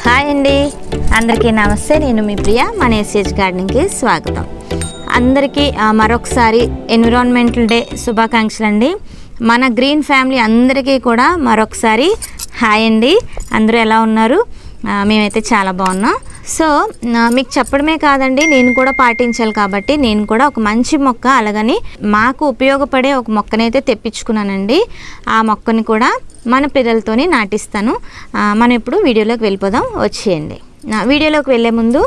Hi అండి, అందరికీ నమస్తే. నేను మీ ప్రియ. మన ఎస్హెచ్ గార్డెనింగ్కి స్వాగతం. అందరికీ మరొకసారి ఎన్విరాన్మెంటల్ డే శుభాకాంక్షలు అండి. మన గ్రీన్ ఫ్యామిలీ అందరికీ కూడా మరొకసారి హాయ్ అండి. అందరూ ఎలా ఉన్నారు? మేమైతే చాలా బాగున్నాం. సో మీకు చెప్పడమే కాదండి, నేను కూడా పాటించాలి కాబట్టి నేను కూడా ఒక మంచి మొక్క, అలాగని మాకు ఉపయోగపడే ఒక మొక్కనైతే తెప్పించుకున్నానండి. ఆ మొక్కని కూడా మన పిల్లలతోని నాటిస్తాను. మనం ఇప్పుడు వీడియోలోకి వెళ్ళిపోదాం, వచ్చేయండి. వీడియోలోకి వెళ్ళే ముందు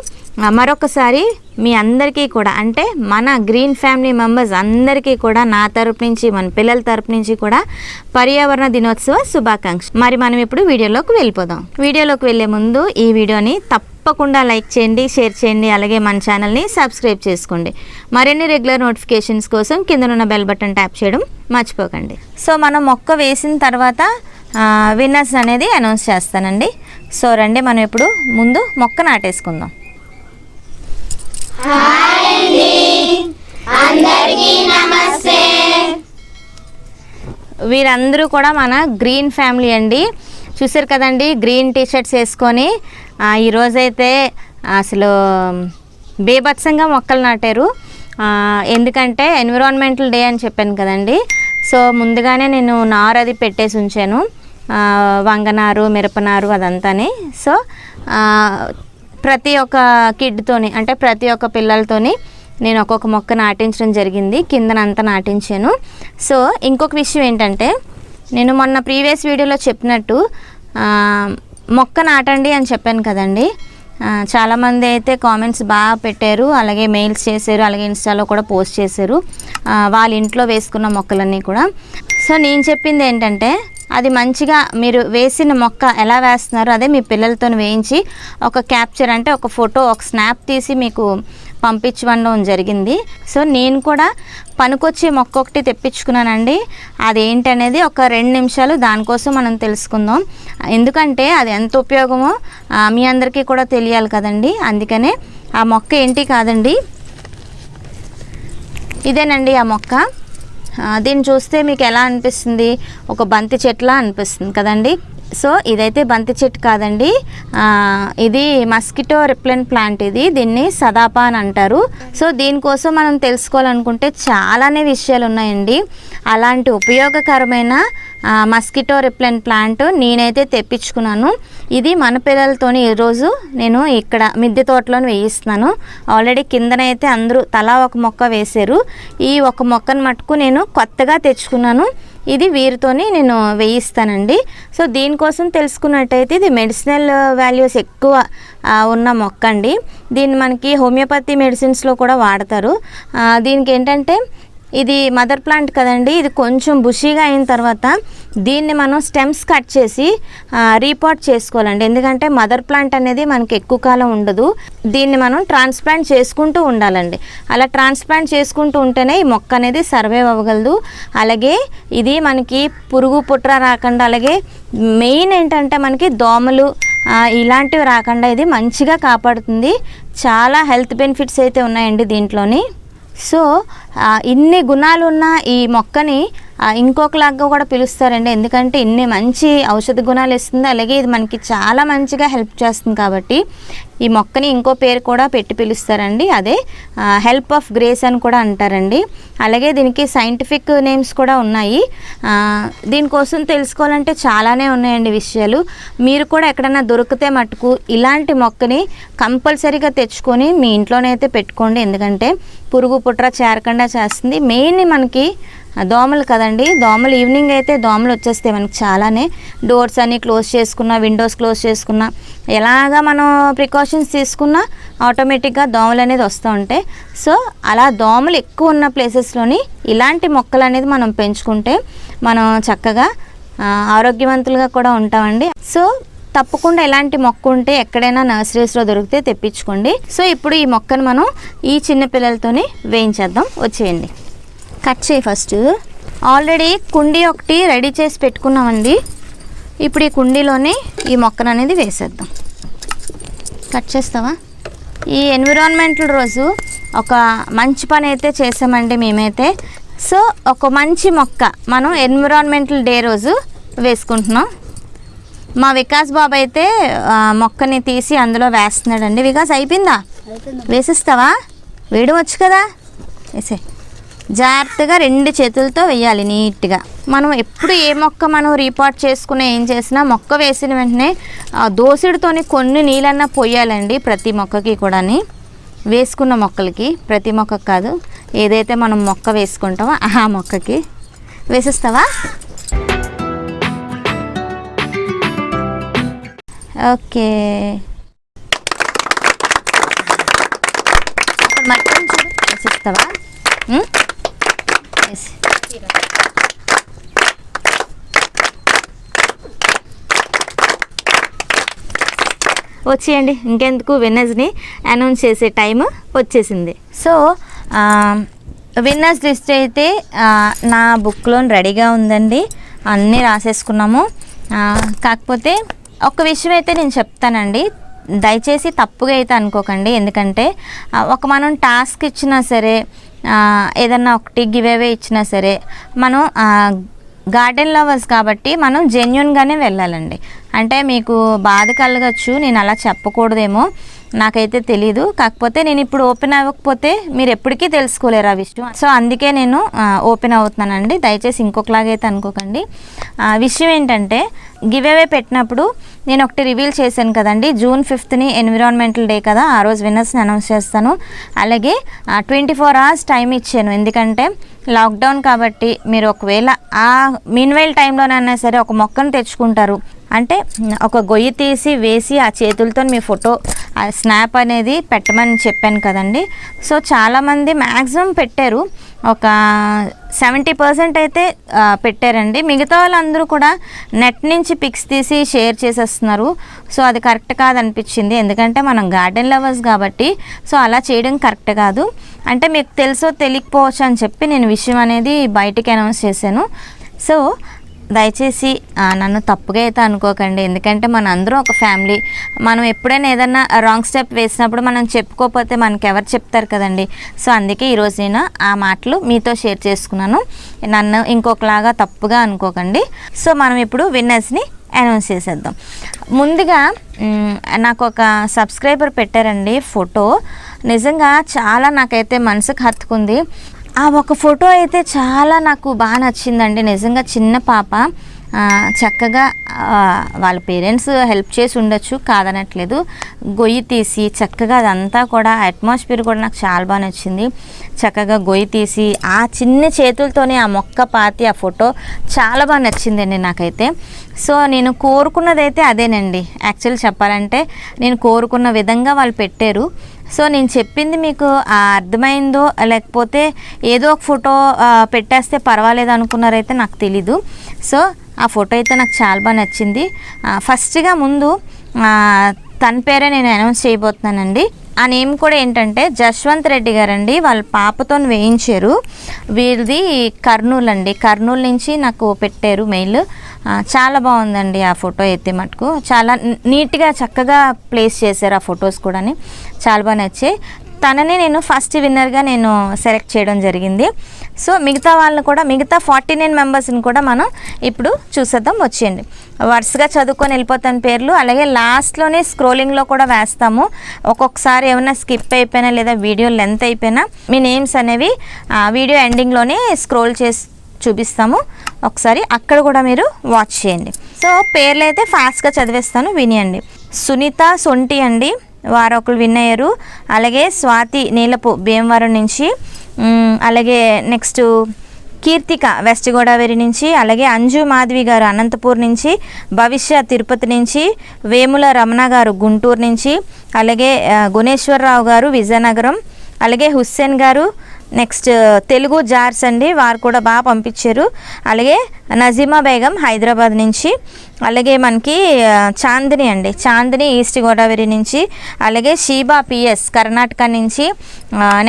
మరొకసారి మీ అందరికీ కూడా, అంటే మన గ్రీన్ ఫ్యామిలీ మెంబర్స్ అందరికీ కూడా నా తరపు నుంచి, మన పిల్లల తరపు నుంచి కూడా పర్యావరణ దినోత్సవ శుభాకాంక్షలు. మరి మనం ఇప్పుడు వీడియోలోకి వెళ్ళిపోదాం. వీడియోలోకి వెళ్ళే ముందు ఈ వీడియోని తప్పకుండా లైక్ చేయండి, షేర్ చేయండి, అలాగే మన ఛానల్ని సబ్స్క్రైబ్ చేసుకోండి. మరిన్ని రెగ్యులర్ నోటిఫికేషన్స్ కోసం కిందనున్న బెల్ బటన్ ట్యాప్ చేయడం మర్చిపోకండి. సో మనం మొక్క వేసిన తర్వాత విన్నర్స్ అనేది అనౌన్స్ చేస్తానండి. సో రండి, మనం ఇప్పుడు ముందు మొక్క నాటేసుకుందాం. వీరందరూ కూడా మన గ్రీన్ ఫ్యామిలీ అండి. చూసారు కదండి, గ్రీన్ టీషర్ట్స్ వేసుకొని ఈరోజైతే అసలు బేభత్సంగా మొక్కలు నాటారు. ఎందుకంటే ఎన్విరాన్మెంటల్ డే అని చెప్పాను కదండి. సో ముందుగానే నేను నారు అది పెట్టేసి ఉంచాను, వంగనారు, మిరపనారు అదంతాని. సో ప్రతి ఒక్క కిడ్తోని, అంటే ప్రతి ఒక్క పిల్లలతోని నేను ఒక్కొక్క మొక్క నాటించడం జరిగింది. కిందనంతా నాటించాను. సో ఇంకొక విషయం ఏంటంటే, నేను మొన్న ప్రీవియస్ వీడియోలో చెప్పినట్టు మొక్క నాటండి అని చెప్పాను కదండి. చాలామంది అయితే కామెంట్స్ బాగా పెట్టారు, అలాగే మెయిల్స్ చేశారు, అలాగే ఇన్స్టాలో కూడా పోస్ట్ చేశారు వాళ్ళ ఇంట్లో వేసుకున్న మొక్కలన్నీ కూడా. సో నేను చెప్పింది ఏంటంటే, అది మంచిగా మీరు వేసిన మొక్క ఎలా వేస్తున్నారో అదే మీ పిల్లలతో వేయించి ఒక క్యాప్చర్, అంటే ఒక ఫోటో, ఒక స్నాప్ తీసి మీకు పంపించడం జరిగింది. సో నేను కూడా పనికొచ్చే మొక్క ఒకటి తెప్పించుకున్నానండి. అదేంటనేది ఒక 2 నిమిషాలు దానికోసం మనం తెలుసుకుందాం. ఎందుకంటే అది ఎంత ఉపయోగమో మీ అందరికీ కూడా తెలియాలి కదండి. అందుకనే ఆ మొక్క ఏంటి కాదండి, ఇదేనండి ఆ మొక్క. దీన్ని చూస్తే మీకు ఎలా అనిపిస్తుంది? ఒక బంతి చెట్లా అనిపిస్తుంది కదండి. సో ఇదైతే బంతి చెట్టు కాదండి, ఇది మస్కిటో రిప్లెంట్ ప్లాంట్. దీన్ని సదాపా అని అంటారు. సో దీనికోసం మనం తెలుసుకోవాలనుకుంటే చాలానే విషయాలు ఉన్నాయండి. అలాంటి ఉపయోగకరమైన మస్కిటో రిప్లెంట్ ప్లాంట్ నేనైతే తెప్పించుకున్నాను. ఇది మన పిల్లలతోని ఈరోజు నేను ఇక్కడ మిద్దె తోటలో వేయిస్తున్నాను. ఆల్రెడీ కిందనైతే అందరూ తలా ఒక మొక్క వేశారు. ఈ ఒక మొక్కను మటుకు నేను కొత్తగా తెచ్చుకున్నాను. ఇది వీరితోని నేను వేయిస్తానండి. సో దీనికోసం తెలుసుకున్నట్టయితే ఇది మెడిసినల్ వాల్యూస్ ఎక్కువ ఉన్న మొక్క అండి. దీన్ని మనకి హోమియోపతి మెడిసిన్స్లో కూడా వాడతారు. దీనికి ఏంటంటే, ఇది మదర్ ప్లాంట్ కదండి. ఇది కొంచెం బుషీగా అయిన తర్వాత దీన్ని మనం స్టెమ్స్ కట్ చేసి రీపాట్ చేసుకోవాలండి. ఎందుకంటే మదర్ ప్లాంట్ అనేది మనకి ఎక్కువ కాలం ఉండదు. దీన్ని మనం ట్రాన్స్ప్లాంట్ చేసుకుంటూ ఉండాలండి. అలా ట్రాన్స్ప్లాంట్ చేసుకుంటూ ఉంటేనే ఈ మొక్క అనేది సర్వైవ్ అవ్వగలదు. అలాగే ఇది మనకి పురుగు పుట్ర రాకుండా, అలాగే మెయిన్ ఏంటంటే మనకి దోమలు ఇలాంటివి రాకుండా ఇది మంచిగా కాపాడుతుంది. చాలా హెల్త్ బెనిఫిట్స్ అయితే ఉన్నాయండి దీంట్లోని. సో ఇన్ని గుణాలు ఉన్న ఈ మొక్కని ఇంకొకలాగా కూడా పిలుస్తారండి. ఎందుకంటే ఇన్ని మంచి ఔషధ గుణాలు ఇస్తుంది, అలాగే ఇది మనకి చాలా మంచిగా హెల్ప్ చేస్తుంది. కాబట్టి ఈ మొక్కని ఇంకో పేరు కూడా పెట్టి పిలుస్తారండి, అదే హెల్ప్ ఆఫ్ గ్రేస్ అని కూడా అంటారండి. అలాగే దీనికి సైంటిఫిక్ నేమ్స్ కూడా ఉన్నాయి. దీనికోసం తెలుసుకోవాలంటే చాలానే ఉన్నాయండి విషయాలు. మీరు కూడా ఎక్కడైనా దొరికితే మటుకు ఇలాంటి మొక్కని కంపల్సరీగా తెచ్చుకొని మీ ఇంట్లోనైతే పెట్టుకోండి. ఎందుకంటే పురుగు పుట్ర చేరకుండా చేస్తుంది. మెయిన్ మనకి దోమలు కదండి. దోమలు ఈవినింగ్ అయితే దోమలు వచ్చేస్తాయి మనకి చాలానే. డోర్స్ అన్నీ క్లోజ్ చేసుకున్నా, విండోస్ క్లోజ్ చేసుకున్నా, ఎలాగా మనం ప్రికాషన్స్ తీసుకున్నా ఆటోమేటిక్గా దోమలు అనేది వస్తూ ఉంటాయి. సో అలా దోమలు ఎక్కువ ఉన్న ప్లేసెస్లోని ఇలాంటి మొక్కలు అనేది మనం పెంచుకుంటే మనం చక్కగా ఆరోగ్యవంతులుగా కూడా ఉంటామండి. సో తప్పకుండా ఇలాంటి మొక్క ఉంటే ఎక్కడైనా నర్సరీస్లో దొరికితే తెప్పించుకోండి. సో ఇప్పుడు ఈ మొక్కను మనం ఈ చిన్న పిల్లలతోనే వేయించేద్దాం, వచ్చేయండి. కట్ చేయి ఫస్ట్. ఆల్రెడీ కుండీ ఒకటి రెడీ చేసి పెట్టుకున్నామండి. ఇప్పుడు ఈ కుండీలోనే ఈ మొక్కను అనేది వేసేద్దాం. కట్ చేస్తావా? ఈ ఎన్విరాన్మెంటల్ రోజు ఒక మంచి పని అయితే చేసామండి మేమైతే. సో ఒక మంచి మొక్క మనం ఎన్విరాన్మెంటల్ డే రోజు వేసుకుంటున్నాం. మా వికాస్ బాబు అయితే మొక్కని తీసి అందులో వేస్తున్నాడండి. వికాస్ అయిపోయిందా? వేసిస్తావా? వేయడం వచ్చు కదా, వేసే. జాగ్రత్తగా 2 చేతులతో వేయాలి నీట్గా. మనం ఎప్పుడు ఏ మొక్క మనం రీపాట్ చేసుకుని ఏం చేసినా మొక్క వేసిన వెంటనే దోసిడితోని కొన్ని నీళ్ళన్నా పోయాలండి ప్రతి మొక్కకి కూడా. వేసుకున్న మొక్కలకి, ప్రతి మొక్కకి కాదు, ఏదైతే మనం మొక్క వేసుకుంటామో ఆ మొక్కకి. వేసేస్తావా? ఓకే. మొత్తం చూడు, వేసేస్తావా? వచ్చేయండి, ఇంకెందుకు, విన్నర్స్ని అనౌన్స్ చేసే టైం వచ్చేసింది. సో విన్నర్స్ లిస్ట్ అయితే నా బుక్లో రెడీగా ఉందండి, అన్నీ రాసేసుకున్నాము. కాకపోతే ఒక విషయం అయితే నేను చెప్తానండి, దయచేసి తప్పుగా అయితే అనుకోకండి. ఎందుకంటే మనం టాస్క్ ఇచ్చినా సరే, ఏదన్నా ఒకటి గివ్ అవే ఇచ్చినా సరే, మనం గార్డెన్ లవర్స్ కాబట్టి మనం జెన్యున్గానే వెళ్ళాలండి. అంటే మీకు బాధ కలగచ్చు, నేను అలా చెప్పకూడదేమో, నాకైతే తెలీదు. కాకపోతే నేను ఇప్పుడు ఓపెన్ అవ్వకపోతే మీరు ఎప్పటికీ తెలుసుకోలేరు ఆ విషయం. సో అందుకే నేను ఓపెన్ అవుతున్నానండి, దయచేసి ఇంకొకలాగైతే అనుకోకండి. విషయం ఏంటంటే, గివ్ అవే పెట్టినప్పుడు నేను ఒకటి రివీల్ చేశాను కదండి, జూన్ 5th ఎన్విరాన్మెంటల్ డే కదా, ఆ రోజు విన్నర్స్ని అనౌన్స్ చేస్తాను. అలాగే 24 hours టైం ఇచ్చాను, ఎందుకంటే లాక్డౌన్ కాబట్టి మీరు ఒకవేళ ఆ మీన్వైల్ టైంలోనైనా సరే ఒక మొక్కను తెచ్చుకుంటారు అంటే ఒక గొయ్యి తీసి వేసి ఆ చేతులతో మీ ఫోటో స్నాప్ అనేది పెట్టమని చెప్పాను కదండి. సో చాలామంది మ్యాక్సిమం పెట్టారు, ఒక 70% అయితే పెట్టారండి. మిగతా వాళ్ళందరూ కూడా నెట్ నుంచి పిక్స్ తీసి షేర్ చేసేస్తున్నారు. సో అది కరెక్ట్ కాదనిపించింది, ఎందుకంటే మనం గార్డెన్ లవర్స్ కాబట్టి. సో అలా చేయడం కరెక్ట్ కాదు. అంటే మీకు తెలుసో తెలియకపోవచ్చు అని చెప్పి నేను విషయం అనేది బయటికి అనౌన్స్ చేశాను. సో దయచేసి నన్ను తప్పుగా అయితే అనుకోకండి, ఎందుకంటే మన అందరం ఒక ఫ్యామిలీ. మనం ఎప్పుడైనా ఏదన్నా రాంగ్ స్టెప్ వేసినప్పుడు మనం చెప్పుకోకపోతే మనకి ఎవరు చెప్తారు కదండి. సో అందుకే ఈరోజు నేను ఆ మాటలు మీతో షేర్ చేసుకున్నాను, నన్ను ఇంకొకలాగా తప్పుగా అనుకోకండి. సో మనం ఇప్పుడు విన్నర్స్ని అనౌన్స్ చేసేద్దాం. ముందుగా నాకు ఒక సబ్స్క్రైబర్ పెట్టారండి ఫోటో, నిజంగా చాలా నాకైతే మనసుకు హత్తుకుంది. ఆ ఒక ఫోటో అయితే చాలా నాకు బాగా నచ్చిందండి. నిజంగా చిన్న పాప, చక్కగా వాళ్ళ పేరెంట్స్ హెల్ప్ చేసి ఉండొచ్చు, కాదనట్లేదు. గొయ్యి తీసి చక్కగా అదంతా కూడా అట్మాస్ఫియర్ కూడా నాకు చాలా బాగా నచ్చింది. చక్కగా గొయ్యి తీసి ఆ చిన్న చేతులతోనే ఆ మొక్క పాతి ఆ ఫోటో చాలా బాగా నచ్చిందండి నాకైతే. సో నేను కోరుకున్నదైతే అదేనండి. యాక్చువల్ చెప్పాలంటే నేను కోరుకున్న విధంగా వాళ్ళు పెట్టారు. సో నేను చెప్పింది మీకు అర్థమైందో లేకపోతే ఏదో ఒక ఫోటో పెట్టేస్తే పర్వాలేదు అనుకున్నారైతే నాకు తెలీదు. సో ఆ ఫోటో అయితే నాకు చాలా బాగా నచ్చింది. ఫస్ట్గా ముందు తన పేరే నేను అనౌన్స్ చేయబోతున్నానండి. ఆ నేమ్ కూడా ఏంటంటే జశ్వంత్ రెడ్డి గారండి, వాళ్ళ పాపతో వేయించారు. వీరిది కర్నూలు అండి, కర్నూలు నుంచి నాకు పెట్టారు మెయిల్. చాలా బాగుందండి ఆ ఫోటో అయితే మటుకు, చాలా నీట్గా చక్కగా ప్లేస్ చేశారు ఆ ఫొటోస్ కూడా, చాలా బాగా నచ్చాయి. తనని నేను ఫస్ట్ విన్నర్గా నేను సెలెక్ట్ చేయడం జరిగింది. సో మిగతా వాళ్ళని కూడా, మిగతా 49 మెంబర్స్ని కూడా మనం ఇప్పుడు చూసేద్దాం. వచ్చేయండి, వరుసగా చదువుకొని వెళ్ళిపోతాను పేర్లు. అలాగే లాస్ట్లోనే స్క్రోలింగ్లో కూడా వేస్తాము. ఒక్కొక్కసారి ఏమైనా స్కిప్ అయిపోయినా లేదా వీడియో లెంత్ అయిపోయినా మీ నేమ్స్ అనేవి వీడియో ఎండింగ్లోనే స్క్రోల్ చేసి చూపిస్తాము. ఒకసారి అక్కడ కూడా మీరు వాచ్ చేయండి. సో పేర్లు అయితే ఫాస్ట్గా చదివేస్తాను, వినియండి. సునీత సొంటి అండి, వారు ఒకరు విన్ అయ్యారు. అలాగే స్వాతి నీలపు భీమవరం నుంచి, అలాగే నెక్స్ట్ కీర్తిక వెస్ట్ గోదావరి నుంచి, అలాగే అంజు మాధవి గారు అనంతపూర్ నుంచి, భవిష్య తిరుపతి నుంచి, వేముల రమణ గారు గుంటూరు నుంచి, అలాగే గుణేశ్వరరావు గారు విజయనగరం, అలాగే హుస్సేన్ గారు నెక్స్ట్ తెలుగు జార్స్ అండి, వారు కూడా బాగా పంపించారు. అలాగే నజీమా బేగం హైదరాబాద్ నుంచి, అలాగే మనకి చాందిని అండి, చాందిని ఈస్ట్ గోదావరి నుంచి, అలాగే షీబా పిఎస్ కర్ణాటక నుంచి,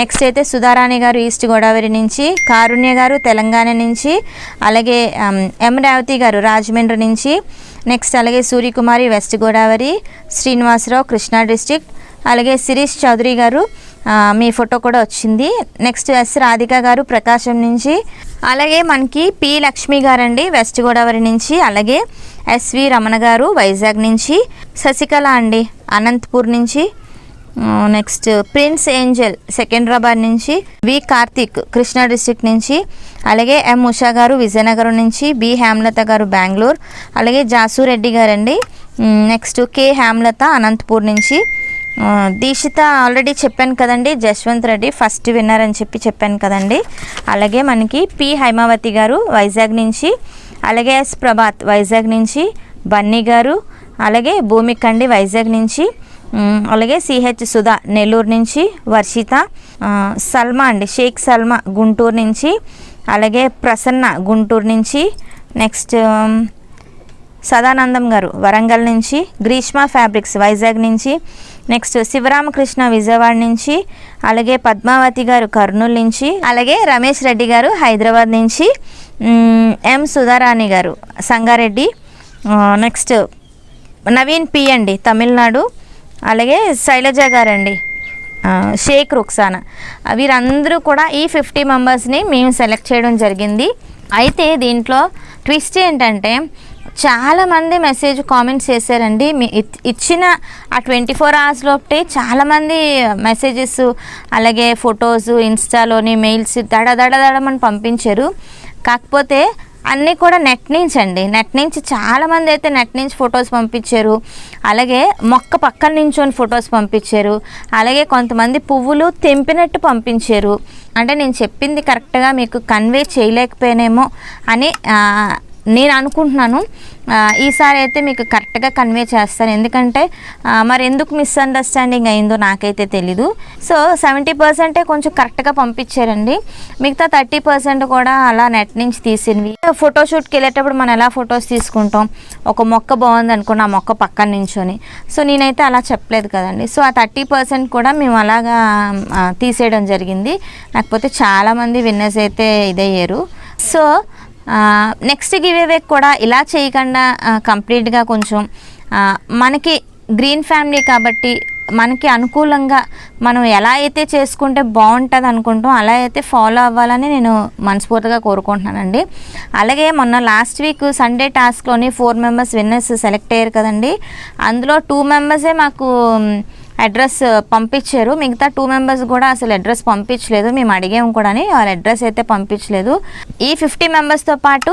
నెక్స్ట్ అయితే సుధారాణి గారు ఈస్ట్ గోదావరి నుంచి, కారుణ్య గారు తెలంగాణ నుంచి, అలాగే ఎం రేవతి గారు రాజమండ్రి నుంచి, నెక్స్ట్ అలాగే సూర్యకుమారి వెస్ట్ గోదావరి, శ్రీనివాసరావు కృష్ణా డిస్టిక్, అలాగే శిరీష్ చౌదరి గారు మీ ఫోటో కూడా వచ్చింది. నెక్స్ట్ ఎస్ రాధిక గారు ప్రకాశం నుంచి, అలాగే మనకి పి లక్ష్మి గారండి వెస్ట్ గోదావరి నుంచి, అలాగే ఎస్వి రమణ గారు వైజాగ్ నుంచి, శశికళ అండి అనంతపూర్ నుంచి, నెక్స్ట్ ప్రిన్స్ ఏంజల్ సికింద్రాబాద్ నుంచి, వి కార్తిక్ కృష్ణా డిస్ట్రిక్ట్ నుంచి, అలాగే ఎం ఉషా గారు విజయనగరం నుంచి, బి హేమలత గారు బెంగళూరు, అలాగే జాసు రెడ్డి గారండి, నెక్స్ట్ కే హేమలత అనంతపూర్ నుంచి, దీక్షిత ఆల్రెడీ చెప్పాను కదండి, జశ్వంత్ రెడ్డి ఫస్ట్ విన్నర్ అని చెప్పాను కదండి. అలాగే మనకి పి హైమావతి గారు వైజాగ్ నుంచి, అలాగే ఎస్ ప్రభాత్ వైజాగ్ నుంచి, బన్నీ గారు, అలాగే భూమికండి వైజాగ్ నుంచి, అలాగే సిహెచ్ సుధా నెల్లూరు నుంచి, వర్షిత, సల్మా అండి షేక్ సల్మా గుంటూరు నుంచి, అలాగే ప్రసన్న గుంటూరు నుంచి, నెక్స్ట్ సదానందం గారు వరంగల్ నుంచి, గ్రీష్మ ఫ్యాబ్రిక్స్ వైజాగ్ నుంచి, నెక్స్ట్ శివరామకృష్ణ విజయవాడ నుంచి, అలాగే పద్మావతి గారు కర్నూలు నుంచి, అలాగే రమేష్ రెడ్డి గారు హైదరాబాద్ నుంచి, ఎం సుధారాణి గారు సంగారెడ్డి, నెక్స్ట్ నవీన్ పి అండి తమిళనాడు, అలాగే శైలజ గారండి షేక్ రుక్సానా. వీరందరూ కూడా ఈ 50 మెంబర్స్ని మేము సెలెక్ట్ చేయడం జరిగింది. అయితే దీంట్లో ట్విస్ట్ ఏంటంటే చాలామంది మెసేజ్ కామెంట్స్ చేశారండి. మీ ఇచ్చిన ఆ 24 hours లోపే చాలామంది మెసేజెస్ అలాగే ఫొటోస్ ఇన్స్టాలోని మెయిల్స్ దడమని పంపించారు. కాకపోతే అన్నీ కూడా నెట్ నుంచి అండి, నెట్ నుంచి చాలామంది అయితే నెట్ నుంచి ఫొటోస్ పంపించారు, అలాగే మొక్క పక్కన నించొని ఫొటోస్ పంపించారు, అలాగే కొంతమంది పువ్వులు తెంపినట్టు పంపించారు. అంటే నేను చెప్పింది కరెక్ట్గా మీకు కన్వే చేయలేకపోయానేమో అని నేను అనుకుంటున్నాను. ఈసారి అయితే మీకు కరెక్ట్గా కన్వే చేస్తాను, ఎందుకంటే మరి ఎందుకు మిస్అండర్స్టాండింగ్ అయిందో నాకైతే తెలీదు. సో 70% కొంచెం కరెక్ట్గా పంపించారండి, మిగతా 30% కూడా అలా నెట్ నుంచి తీసినవి. ఫోటోషూట్కి వెళ్ళేటప్పుడు మనం ఎలా ఫొటోస్ తీసుకుంటాం, ఒక మొక్క బాగుంది అనుకున్న ఆ మొక్క పక్కన నించొని, సో నేనైతే అలా చెప్పలేదు కదండి. సో ఆ 30% కూడా మేము అలాగా తీసేయడం జరిగింది. లేకపోతే చాలామంది విన్నర్స్ అయితే ఇదయ్యారు. సో నెక్స్ట్ గివేవే కూడా ఇలా చేయకుండా కంప్లీట్గా కొంచెం మనకి గ్రీన్ ఫ్యామిలీ కాబట్టి మనకి అనుకూలంగా మనం ఎలా అయితే చేసుకుంటే బాగుంటుంది అనుకుంటాం అలా అయితే ఫాలో అవ్వాలని నేను మనస్ఫూర్తిగా కోరుకుంటున్నానండి. అలాగే మొన్న లాస్ట్ వీక్ సండే టాస్క్లోని 4 మెంబర్స్ విన్నర్స్ సెలెక్ట్ అయ్యారు కదండి. అందులో 2 మెంబర్సే మాకు అడ్రస్ పంపించారు, మిగతా 2 మెంబర్స్ కూడా అసలు అడ్రస్ పంపించలేదు. మేము అడిగాము కూడా వాళ్ళ అడ్రస్ అయితే పంపించలేదు. ఈ 50 మెంబర్స్తో పాటు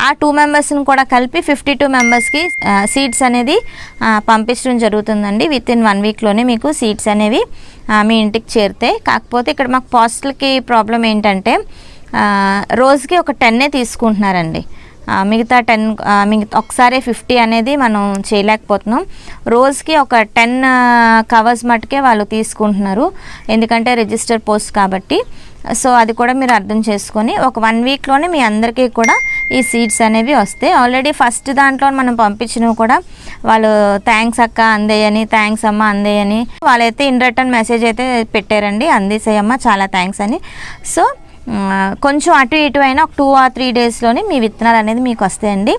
ఆ 2 మెంబర్స్ని కూడా కలిపి 52 మెంబర్స్కి సీట్స్ అనేది పంపించడం జరుగుతుందండి. విత్ ఇన్ 1 వీక్లోనే మీకు సీట్స్ అనేవి మీ ఇంటికి చేరుతాయి. కాకపోతే ఇక్కడ మాకు పోస్టల్కి ప్రాబ్లం ఏంటంటే రోజుకి ఒక 10 తీసుకుంటున్నారండి, మిగతా 10 ఒకసారి 50 అనేది మనం చేయలేకపోతున్నాం. రోజుకి ఒక 10 కవర్స్ మట్టుకే వాళ్ళు తీసుకుంటున్నారు, ఎందుకంటే రిజిస్టర్ పోస్ట్ కాబట్టి. సో అది కూడా మీరు అర్థం చేసుకొని ఒక 1 వీక్లోనే మీ అందరికీ కూడా ఈ సీట్స్ అనేవి వస్తాయి. ఆల్రెడీ ఫస్ట్ దాంట్లో మనం పంపించినవి కూడా వాళ్ళు థ్యాంక్స్ అక్క అందేయని, థ్యాంక్స్ అమ్మ అందేయని వాళ్ళైతే ఇన్ రిటర్న్ మెసేజ్ అయితే పెట్టారండి, అందేసేయమ్మ చాలా థ్యాంక్స్ అని. సో కొంచెం అటు ఇటు అయినా ఒక 2 or 3 డేస్లోనే మీ విత్తనాలు అనేది మీకు వస్తాయండి.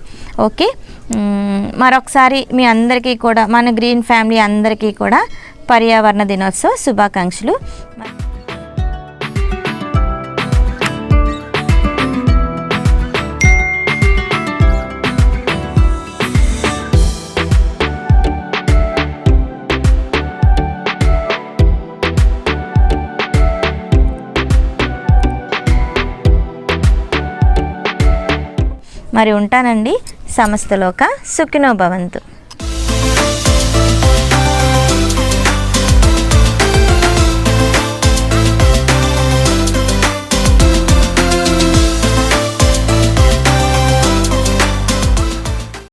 ఓకే, మరొకసారి మీ అందరికీ కూడా మన గ్రీన్ ఫ్యామిలీ అందరికీ కూడా పర్యావరణ దినోత్సవ శుభాకాంక్షలు. మరి ఉంటానండి. సమస్తలోక సుఖినో భవంతు.